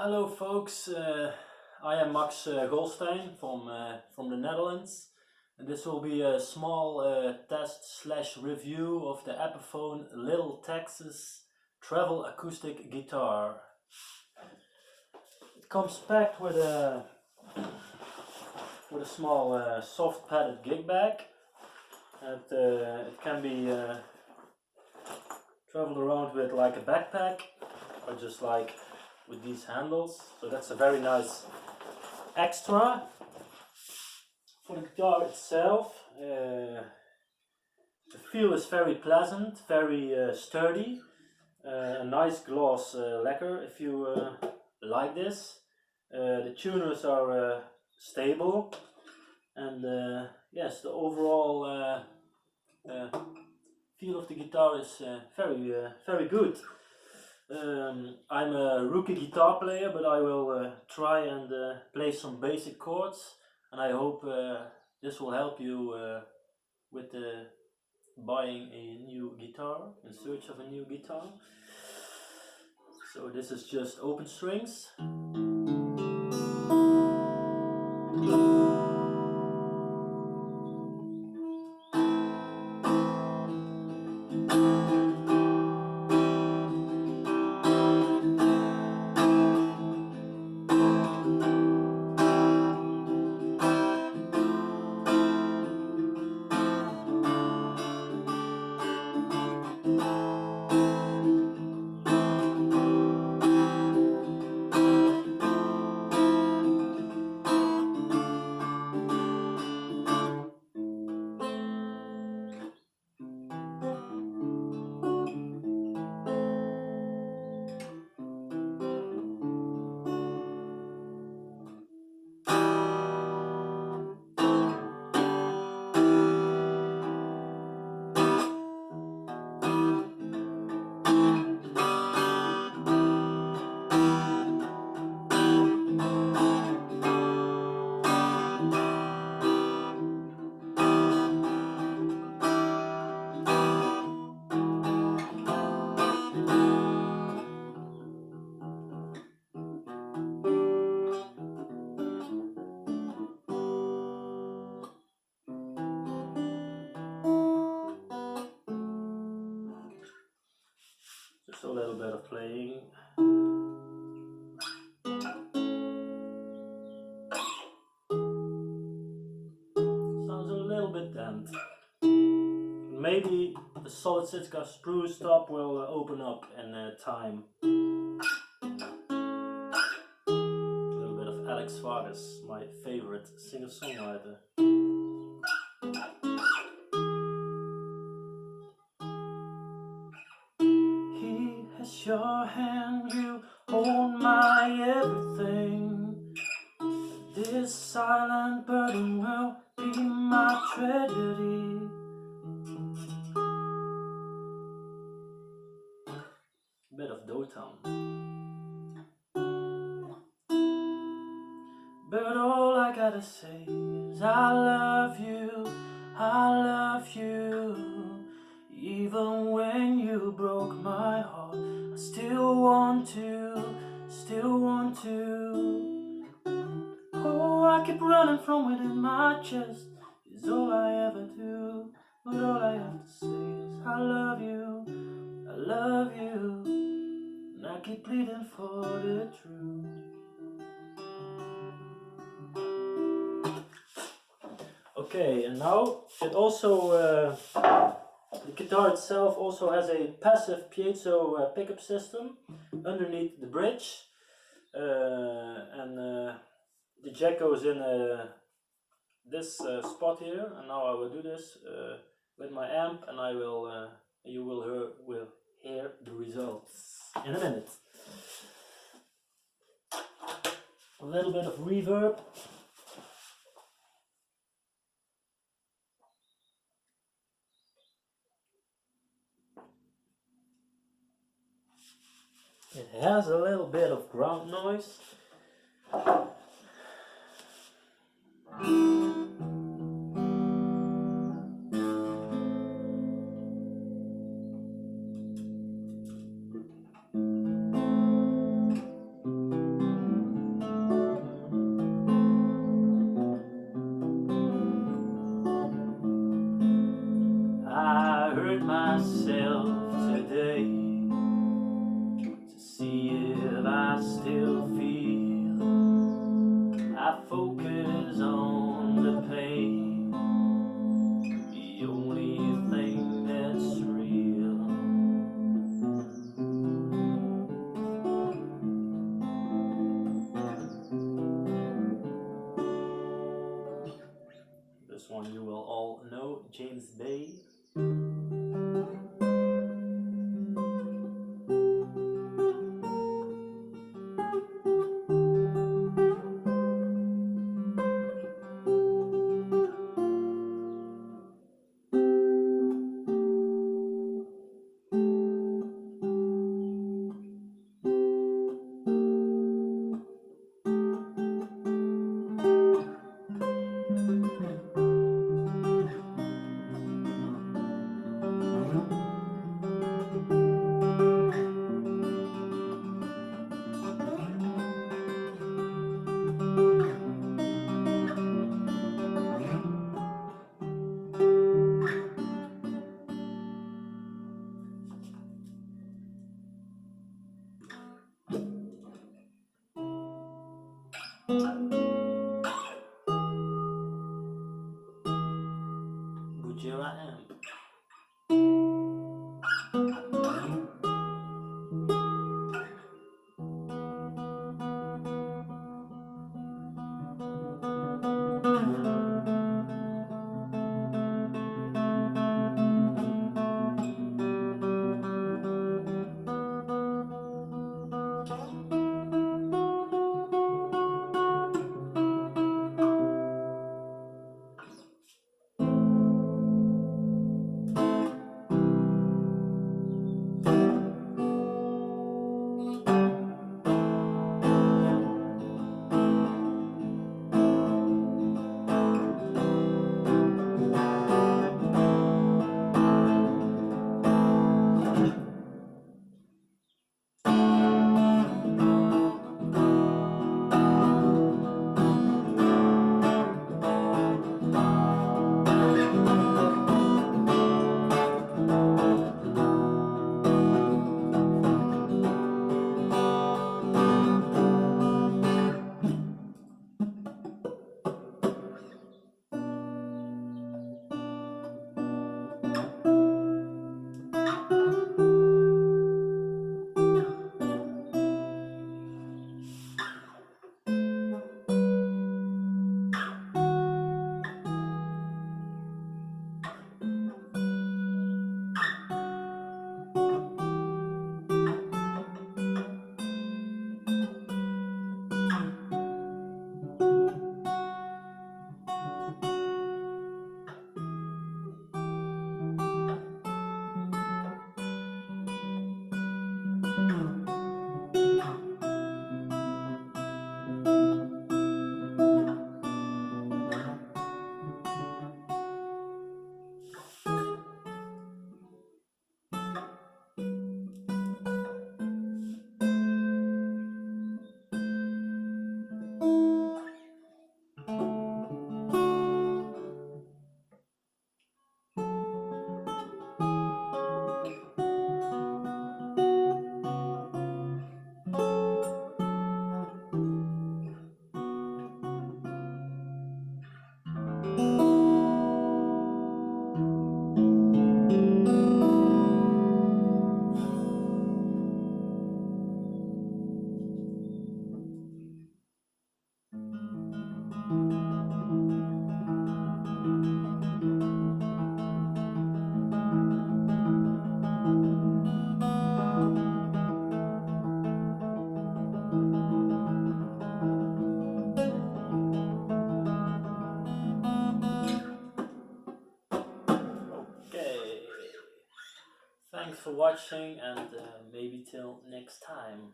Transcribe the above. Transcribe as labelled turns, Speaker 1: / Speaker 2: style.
Speaker 1: Hello folks, I am Max Golstein from the Netherlands, and this will be a small test slash review of the Epiphone Little Texas Travel Acoustic Guitar. It comes packed with a small soft padded gig bag, and it can be traveled around with like a backpack or just like with these handles, so that's a very nice extra. For the guitar itself, the feel is very pleasant, very sturdy, a nice gloss lacquer if you like this. The tuners are stable, and yes, the overall feel of the guitar is very good. I'm a rookie guitar player, but I will try and play some basic chords, and I hope this will help you with buying a new guitar, in search of a new guitar. So this is just open strings. Just a little bit of playing. Sounds a little bit damped. Maybe the solid Sitka spruce top will open up in time. A little bit of Alex Vargas, my favorite singer-songwriter. He has your hand, you hold my everything. This silent burden will be my tragedy. Bit of Downtown. But all I gotta say is I love you, I love you. Even when you broke my heart, I still want to, still want to. Oh, I keep running from within my chest, is all I ever do. But all I have to say is I love you, I love you. And I keep pleading for the truth. Okay, and now it also, the guitar itself also has a passive piezo pickup system underneath the bridge, and the jack goes in this spot here, and now I will do this with my amp, and I will, you will hear the results in a minute. A little bit of reverb. It has a little bit of ground noise. hurt myself today to see if I still feel. I focus on the pain, the only thing that's real. This one you will all know, James Bay. Bujela M. Okay, thanks for watching and maybe till next time.